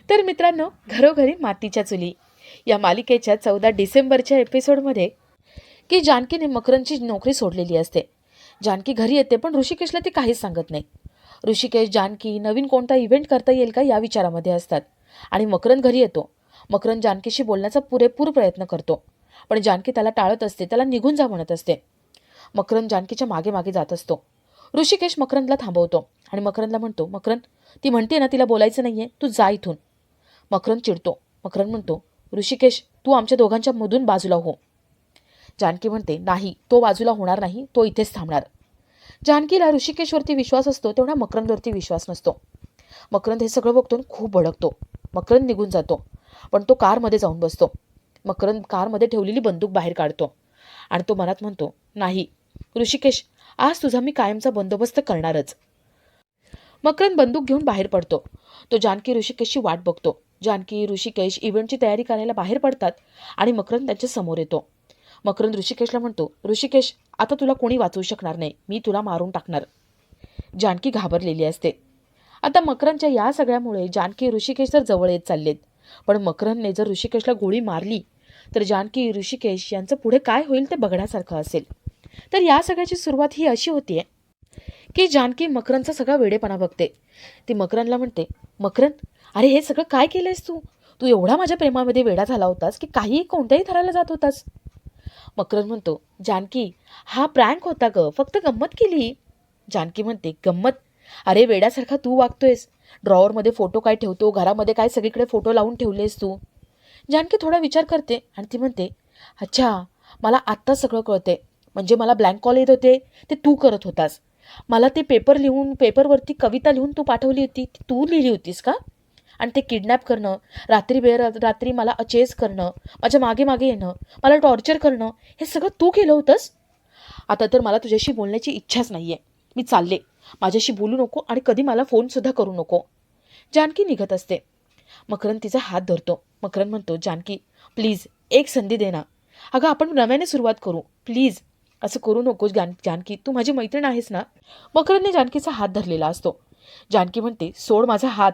तर मित्रांनो, घरोघरी मातीच्या चुली या मालिकेच्या 14 डिसेंबरच्या एपिसोडमध्ये की जानकीने मकरंदची नोकरी सोडलेली असते. जानकी घरी येते, पण ऋषिकेशला ती काहीच सांगत नाही. ऋषिकेश, जानकी नवीन कोणता इव्हेंट करता येईल का या विचारामध्ये असतात. आणि मकरंद घरी येतो. मकरंद जानकीशी बोलण्याचा पुरेपूर प्रयत्न करतो, पण जानकी त्याला टाळत असते, त्याला निघून जा म्हणत असते. मकरंद जानकीच्या मागे मागे जात असतो. ऋषिकेश मकरंदला थांबवतो आणि मकरंदला म्हणतो, मकरंद, ती म्हणते ना तिला बोलायचं नाहीये, तू जा इथून. मकरंद चिडतो. मकरंद म्हणतो, ऋषिकेश, तू आमच्या दोघांच्या मधून बाजूला हो. जानकी म्हणते, नाही, तो बाजूला होणार नाही, तो इथेच थांबणार. जानकीला ऋषिकेशवरती विश्वास असतो, तेवढा मकरंदवरती विश्वास नसतो. मकरंद हे सगळं बघतो, खूप भडकतो. मकरंद निघून जातो, पण तो कारमध्ये जाऊन बसतो. मकरंद कारमध्ये ठेवलेली बंदूक बाहेर काढतो आणि तो मनात म्हणतो, नाही ऋषिकेश, आज तुझा मी कायमचा बंदोबस्त करणारच. मकरंद बंदूक घेऊन बाहेर पडतो. तो जानकी ऋषिकेशची वाट बघतो. जानकी ऋषिकेश इव्हेंटची तयारी करायला बाहेर पडतात आणि मकरंद त्यांच्या समोर येतो. मकरंद ऋषिकेशला म्हणतो, ऋषिकेश, आता तुला कोणी वाचवू शकणार नाही, मी तुला मारून टाकणार. जानकी घाबरलेली असते. आता मकरंदच्या या सगळ्यामुळे जानकी ऋषिकेश तर जवळ येत चाललेत, पण मकरंदने जर ऋषिकेशला गोळी मारली तर जानकी ऋषिकेश यांचं पुढे काय होईल ते बघण्यासारखं असेल. तर या सगळ्याची सुरुवात ही अशी होतीये की जानकी मकरंदचा सगळा वेडेपणा बघते. ती मकरंदला म्हणते, मकरंद, अरे हे सगळं काय केलंयस तू? तू एवढा माझ्या प्रेमामध्ये वेडा झाला होतास की काही कोणत्याही थराला जात होतास. मकरंद म्हणतो, जानकी, हा प्रँक होता ग, फक्त गंमत केली. जानकी म्हणते, गंमत? अरे वेड्यासारखा तू वागतोयस. ड्रॉवरमध्ये फोटो काय ठेवतो, घरामध्ये काय सगळीकडे फोटो लावून ठेवलेस तू. जानकी थोडा विचार करते आणि ती म्हणते, अच्छा, मला आत्ता सगळं कळते. म्हणजे मला ब्लँक कॉल येत होते ते तू करत होतास. मला ते पेपरवरती कविता लिहून तू पाठवली होती, ती तू लिहिली होतीस का? आणि ते किडनॅप करणं, रात्री मला अचेस करणं, माझ्या मागे मागे येणं, मला टॉर्चर करणं, हे सगळं तू केलं होतंस. आता तर मला तुझ्याशी बोलण्याची इच्छाच नाही आहे. मी चालले. माझ्याशी बोलू नको आणि कधी मला फोनसुद्धा करू नको. जानकी निघत असते. मकरंद तिचा हात धरतो. मकरंद म्हणतो, जानकी, प्लीज एक संधी दे ना. अगं, आपण नव्याने सुरुवात करू, प्लीज. असं करू नकोस जानकी, तू माझी मैत्रीण आहेस ना. मकरंदने जानकीचा हात धरलेला असतो. जानकी म्हणते, सोड माझा हात.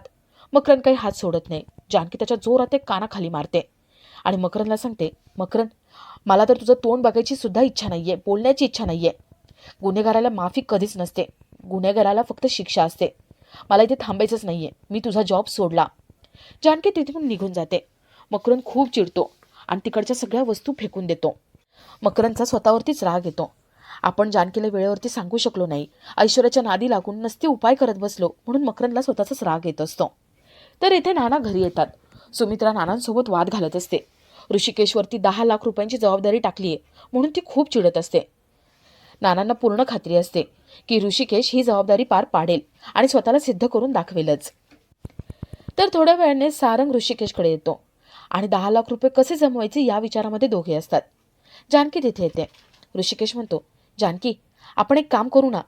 मकरंद काही हात सोडत नाही. जानकी त्याच्या जोरात एक कानाखाली मारते आणि मकरंदला सांगते, मकरंद, मला तर तुझं तोंड बघायची सुद्धा इच्छा नाहीये, बोलण्याची इच्छा नाहीये. गुन्हेगाराला माफी कधीच नसते. गुन्हेगाराला फक्त शिक्षा असते. मला इथे थांबायचंच नाहीये. मी तुझा जॉब सोडला. जानकी तिथून निघून जाते. मकरंद खूप चिडतो आणि तिकडच्या सगळ्या वस्तू फेकून देतो. मकरंदचा स्वतःवरतीच राग येतो. आपण जानकीला वेळेवरती सांगू शकलो नाही, ऐश्वर्याच्या नादी लागून नसते उपाय करत बसलो, म्हणून मकरंदला स्वतःचाच राग येत असतो. तर इथे नाना घरी येतात. सुमित्रा नानांसोबत वाद घालत असते. ऋषिकेशवरती 10 लाख रुपयांची जबाबदारी टाकली आहे म्हणून ती खूप चिडत असते. नानांना पूर्ण खात्री असते की ऋषिकेश ही जबाबदारी पार पाडेल आणि स्वतःला सिद्ध करून दाखवेलच. तर थोड्या वेळाने सारंग ऋषिकेशकडे येतो आणि 10 लाख रुपये कसे जमवायचे या विचारामध्ये दोघे असतात. जानकी तिथे येते. ऋषिकेश म्हणतो, जानकी, आपण एक काम करू ना.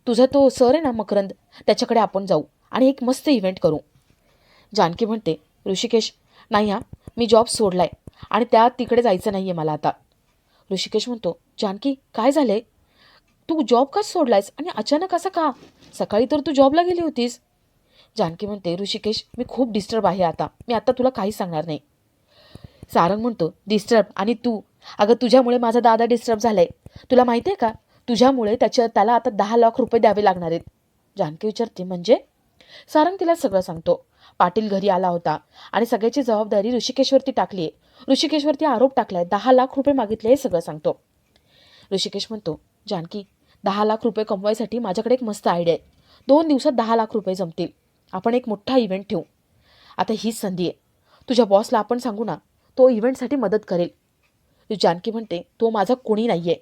तुझा तो सर आहे ना मकरंद, त्याच्याकडे आपण जाऊ आणि एक मस्त इव्हेंट करू. जानकी म्हणते, ऋषिकेश, नाही हा, मी जॉब सोडलाय आणि तिकडे जायचं नाहीये मला आता. ऋषिकेश म्हणतो, जानकी, काय झालंय? तू जॉब का सोडलायस आणि अचानक असं का? सकाळी तर तू जॉबला गेली होतीस. जानकी म्हणते, ऋषिकेश, मी खूप डिस्टर्ब आहे आता. मी आता तुला काहीच सांगणार नाही. सारंग म्हणतो, डिस्टर्ब आणि तू? अगं, तुझ्यामुळे माझा दादा डिस्टर्ब झालाय. तुला माहिती आहे का? तुझ्यामुळे त्याला आता 10 लाख रुपये द्यावे लागणार आहेत. जानकी विचारते, म्हणजे? सारंग तिला सगळं सांगतो. पाटील घरी आला होता आणि सगळ्याची जबाबदारी ऋषिकेशवरती टाकली आहे. ऋषिकेशवरती आरोप टाकलाय, 10 लाख रुपये मागितले, हे सगळं सांगतो. ऋषिकेश म्हणतो, जानकी, 10 लाख रुपये कमवायसाठी माझ्याकडे एक मस्त आयडिया आहे. 2 दिवसात 10 लाख रुपये जमतील. आपण एक मोठा इव्हेंट ठेवू. आता हीच संधी आहे. तुझ्या बॉसला आपण सांगू ना, तो इव्हेंटसाठी मदत करेल. जानकी म्हणते, तो माझा कोणी नाहीये,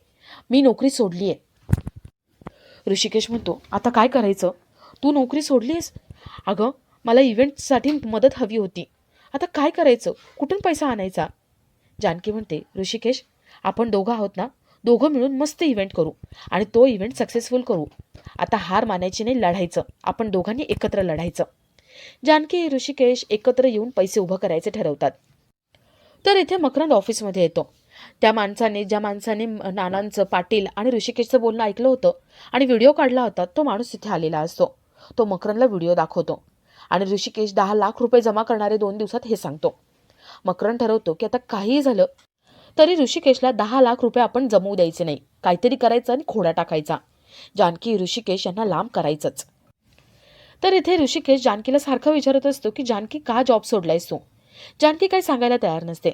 मी नोकरी सोडली आहे. ऋषिकेश म्हणतो, आता काय करायचं? तू नोकरी सोडलीस? अगं, मला इव्हेंटसाठी मदत हवी होती. आता काय करायचं? कुठून पैसा आणायचा? जानकी म्हणते, ऋषिकेश, आपण दोघं आहोत ना, दोघं मिळून मस्त इव्हेंट करू आणि तो इव्हेंट सक्सेसफुल करू. आता हार मानायची नाही, लढायचं. आपण दोघांनी एकत्र लढायचं. जानकी ऋषिकेश एकत्र येऊन पैसे उभं करायचे ठरवतात. तर इथे मकरंद ऑफिसमध्ये येतो. ज्या माणसाने नानांचं, पाटील आणि ऋषिकेशचं बोलणं ऐकलं होतं आणि व्हिडिओ काढला होता, तो माणूस तिथे आलेला असतो. तो मकरंदला व्हिडिओ दाखवतो आणि ऋषिकेश 10 लाख रुपये जमा करणारे 2 दिवसात हे सांगतो. मकरंद ठरवतो की आता काहीही झालं तरी ऋषिकेशला 10 लाख रुपये आपण जमवू द्यायचे नाही. काहीतरी करायचं आणि खोडा टाकायचा. जानकी ऋषिकेश यांना लांब करायचंच. तर इथे ऋषिकेश जानकीला सारखं विचारत असतो की जानकी का जॉब सोडलायस तू. जानकी काही सांगायला तयार नसते.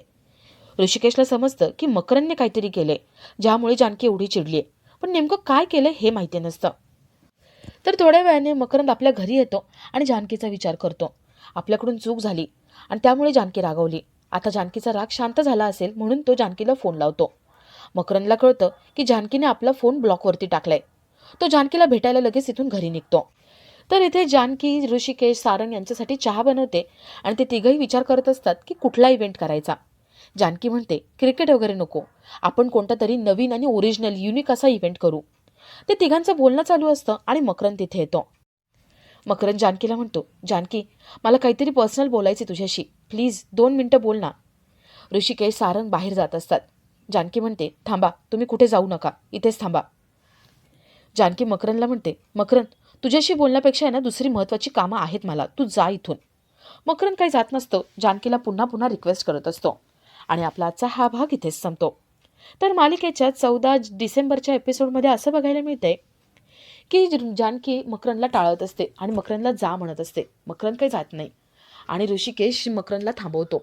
ऋषिकेशला समजतं की मकरंदने काहीतरी केलंय ज्यामुळे जानकी एवढी चिडलीय, पण नेमकं काय केलंय हे माहिती नसतं. तर थोड्या वेळाने मकरंद आपल्या घरी येतो आणि जानकीचा विचार करतो. आपल्याकडून चूक झाली आणि त्यामुळे जानकी रागावली. आता जानकीचा राग शांत झाला असेल म्हणून तो जानकीला फोन लावतो. मकरंदला कळतं की जानकीने आपला फोन ब्लॉकवरती टाकलाय. तो जानकीला भेटायला लगेच इथून घरी निघतो. तर इथे जानकी ऋषिकेश सारंग यांच्यासाठी चहा बनवते आणि ते तिघही विचार करत असतात की कुठला इव्हेंट करायचा. जानकी म्हणते क्रिकेट वगैरे नको, आपण कोणता तरी नवीन आणि ओरिजिनल युनिक असा इव्हेंट करू. ते तिघांचं बोलणं चालू असतं आणि मकरंद तिथे येतो. मकरंद जानकीला म्हणतो, जानकी मला काहीतरी पर्सनल बोलायचे तुझ्याशी, प्लीज 2 मिनिटं बोल ना. ऋषिकेश सारंग बाहेर जात असतात. जानकी म्हणते थांबा, तुम्ही कुठे जाऊ नका, इथेच थांबा. जानकी मकरंदला म्हणते, मकरंद तुझ्याशी बोलण्यापेक्षा आहे ना दुसरी महत्त्वाची कामं आहेत मला, तू जा इथून. मकरंद काही जात नसतो. जानकीला पुन्हा पुन्हा रिक्वेस्ट करत असतो आणि आपला आजचा हा भाग इथेच संपतो. तर मालिकेच्या 14 डिसेंबरच्या एपिसोडमध्ये असं बघायला मिळतंय की जानकी मकरंदला टाळत असते आणि मकरंदला जा म्हणत असते. मकरंद काही जात नाही आणि ऋषिकेश मकरंदला थांबवतो.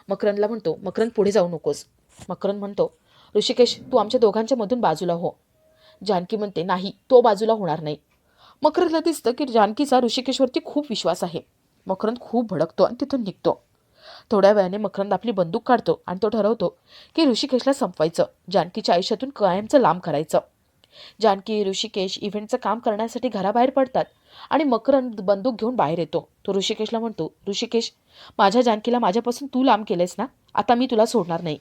मकरंदला म्हणतो, मकरंद पुढे जाऊ नकोस. मकरंद म्हणतो, ऋषिकेश तू आमच्या दोघांच्या मधून बाजूला हो. जानकी म्हणते, नाही, तो बाजूला होणार नाही. मकरंदला दिसतं की जानकीचा ऋषिकेशवरती खूप विश्वास आहे. मकरंद खूप भडकतो आणि तिथून निघतो. थोड्या वेळाने मकरंद आपली बंदूक काढतो आणि तो ठरवतो की ऋषिकेशला संपवायचं, जानकीच्या आयुष्यातून कायमचं लांब करायचं. जानकी ऋषिकेश इव्हेंटचं काम करण्यासाठी घराबाहेर पडतात आणि मकरंद बंदूक घेऊन बाहेर येतो. तो ऋषिकेशला म्हणतो, ऋषिकेश माझ्या जानकीला माझ्यापासून तू लांब केलेस ना, आता मी तुला सोडणार नाही.